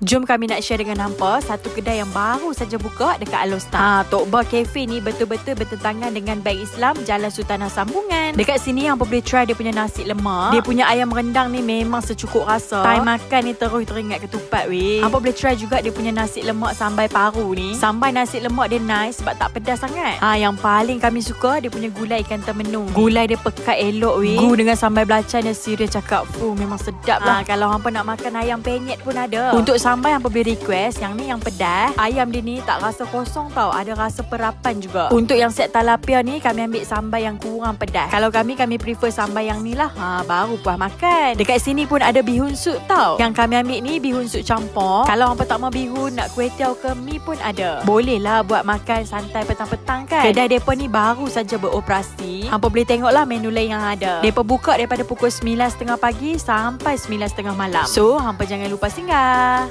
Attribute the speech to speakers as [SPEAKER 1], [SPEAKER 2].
[SPEAKER 1] Jom kami nak share dengan hampa satu kedai yang baru saja buka dekat Alostar. Tok Ba Cafe ni betul-betul bertentangan dengan Bank Islam Jalan Sultanah Sambungan. Dekat sini hampa boleh try dia punya nasi lemak. Dia punya ayam rendang ni memang secukup rasa. Time makan ni terus teringat ketupat weh. Hampa boleh try juga dia punya nasi lemak sambal paru ni. Sambal nasi lemak dia nice sebab tak pedas sangat. Yang paling kami suka dia punya gulai ikan termenung. Gulai dia pekat elok weh. Gu dengan sambal belacan dia serius cakap memang sedap lah. Kalau hampa nak makan ayam penyet pun ada. Untuk sambal hampa boleh request yang ni yang pedas. Ayam dia ni tak rasa kosong tau, ada rasa perapan juga. Untuk yang set talapia ni kami ambil sambal yang kurang pedas. Kalau kami prefer sambal yang ni lah. Baru puas makan. Dekat sini pun ada bihun sup tau. Yang kami ambil ni bihun sup campur. Kalau hampa tak mau bihun, nak kuih tiaw ke mi pun ada. Boleh lah buat makan santai petang-petang kan. Kedai depa ni baru saja beroperasi. Hampa boleh tengok lah menu lain yang ada. Depa buka daripada pukul 9.30 pagi sampai 9.30 malam. So hampa jangan lupa singgah.